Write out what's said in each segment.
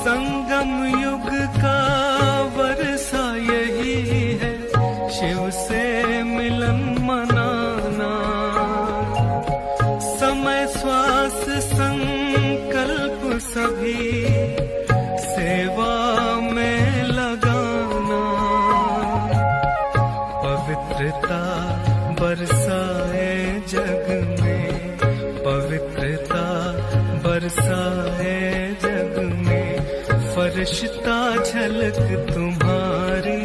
संगम युग का वर्षा यही है, शिव से मिलन मनाना। समय श्वास संकल्प सभी सेवा में लगाना। पवित्रता बरसाए जग में, पवित्रता बरसाए जग में। फरिश्ता झलक तुम्हारी,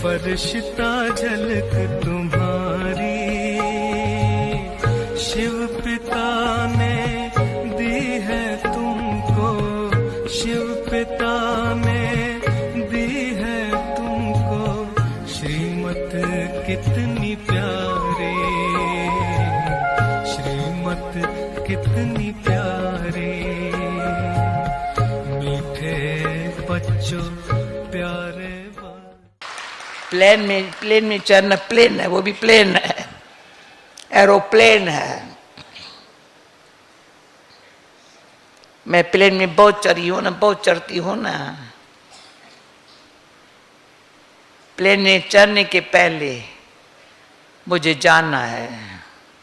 फरिश्ता झलक तुम्हारी। शिव पिता ने दी है तुमको, शिव पिता ने दी है तुमको श्रीमत कितनी प्यारी, श्रीमत कितनी प्यारी। मीठे बच्चों प्यारे प्लेन में चढ़ना, प्लेन है, वो भी प्लेन है, एरोप्लेन है। मैं प्लेन में बहुत चढ़ी हूँ ना, बहुत चढ़ती हूँ ना। प्लेन में चढ़ने के पहले मुझे जानना है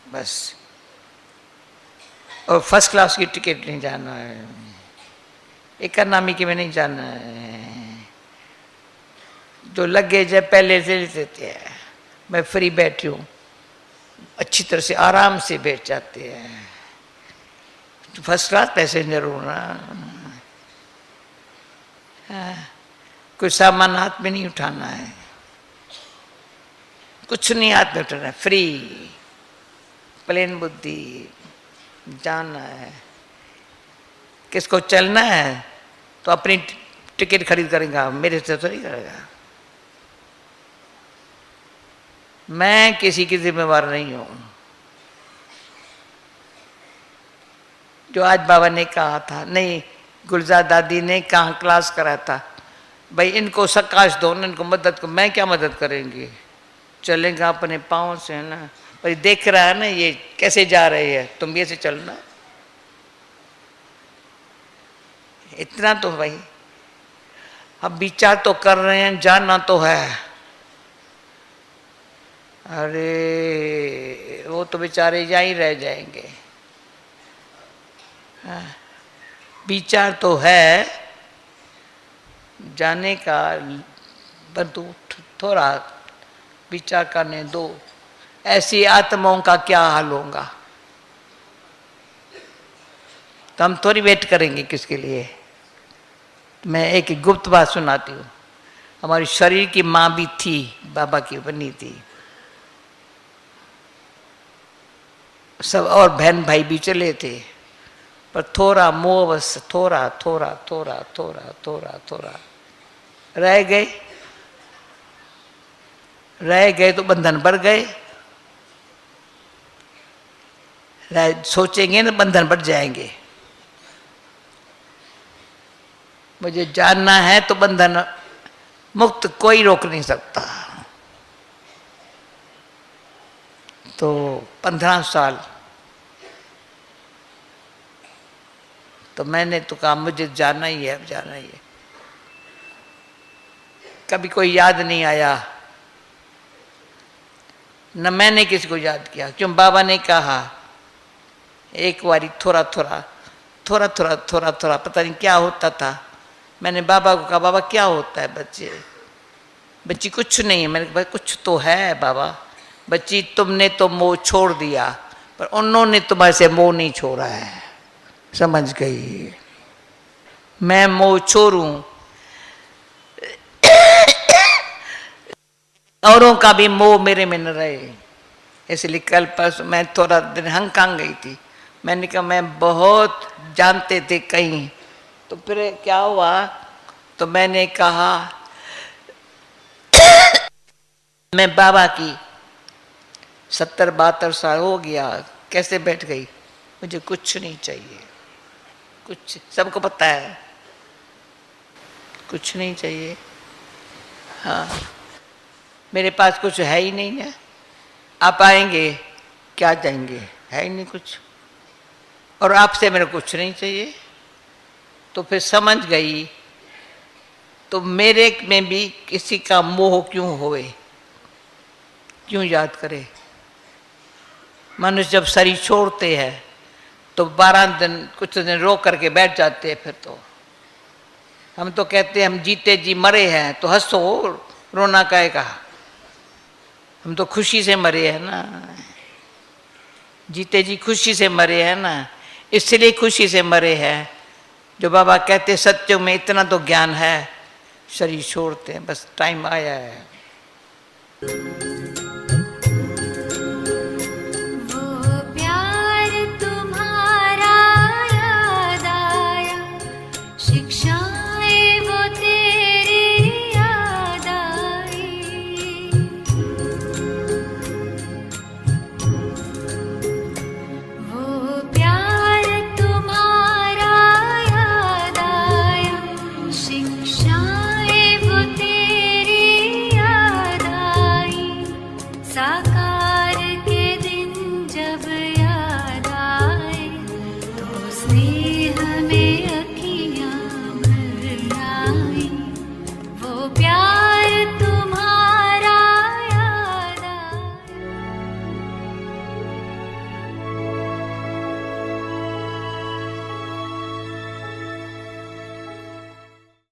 बस, और फर्स्ट क्लास की टिकट नहीं जाना है, इकोनॉमी की में नहीं जाना है। जो लगेज है पहले से देते हैं, मैं फ्री बैठी हूँ, अच्छी तरह से आराम से बैठ जाते हैं। तो फर्स्ट क्लास पैसेंजर हूँ ना। कोई सामान हाथ में नहीं उठाना है, कुछ नहीं हाथ में उठाना है, फ्री प्लेन बुद्धि जाना है। किसको चलना है तो अपनी टिकट खरीद करेगा, मेरे से तो नहीं करेगा। मैं किसी की जिम्मेवार नहीं हूं। जो आज बाबा ने कहा था, नहीं गुलजार दादी ने कहाँ क्लास करा था, भाई इनको सकाश दो ना, इनको मदद को, मैं क्या मदद करेंगे, चलेगा अपने पाँव से है ना। भाई देख रहा है ना ये कैसे जा रहे हैं, तुम भी ऐसे चलना। इतना तो भाई अब विचार तो कर रहे हैं, जानना तो है। अरे वो तो बेचारे यहीं रह जाएंगे। विचार तो है जाने का, परंतु थोड़ा विचार करने दो। ऐसी आत्माओं का क्या हाल होगा, तो हम थोड़ी वेट करेंगे किसके लिए। मैं एक गुप्त बात सुनाती हूँ। हमारी शरीर की माँ भी थी, बाबा की बनी थी, सब और बहन भाई भी चले थे, पर थोड़ा मोह बस, थोड़ा थोड़ा थोड़ा थोड़ा थोड़ा थोड़ा रह गए, रह गए तो बंधन बढ़ गए। सोचेंगे ना बंधन बढ़ जाएंगे। मुझे जानना है तो बंधन मुक्त कोई रोक नहीं सकता। तो 15 साल तो मैंने तो कहा मुझे जाना ही है, अब जाना ही है। कभी कोई याद नहीं आया, न मैंने किसी को याद किया, क्यों बाबा ने कहा एक बारी थोड़ा थोड़ा थोड़ा थोड़ा थोड़ा थोड़ा, पता नहीं क्या होता था। मैंने बाबा को कहा बाबा क्या होता है बच्चे, बच्ची कुछ नहीं है। मैंने कहा कुछ तो है बाबा, बच्ची तुमने तो मोह छोड़ दिया, पर उन्होंने तुम्हारे से मोह नहीं छोड़ा है, समझ गई। मैं मोह छोड़ूं, औरों का भी मोह मेरे में न रहे। इसलिए कल परसों मैं थोड़ा दिन हांगकांग गई थी। मैंने कहा मैं बहुत जानते थे कहीं, तो फिर क्या हुआ, तो मैंने कहा मैं बाबा की 70-72 साल हो गया, कैसे बैठ गई, मुझे कुछ नहीं चाहिए, कुछ, सबको पता है कुछ नहीं चाहिए। हाँ मेरे पास कुछ है ही नहीं है, आप आएंगे क्या जाएंगे, है ही नहीं कुछ, और आपसे मेरे कुछ नहीं चाहिए। तो फिर समझ गई, तो मेरे में भी किसी का मोह क्यों होए, क्यों याद करे। मनुष्य जब शरीर छोड़ते हैं तो 12 दिन कुछ दिन रो करके बैठ जाते हैं। फिर तो हम तो कहते हैं हम जीते जी मरे हैं, तो हंसो, रोना काहे का। हम तो खुशी से मरे हैं ना, जीते जी खुशी से मरे हैं ना, इसलिए खुशी से मरे हैं। जो बाबा कहते सत्यों में इतना तो ज्ञान है, शरीर छोड़ते हैं, बस टाइम आया है।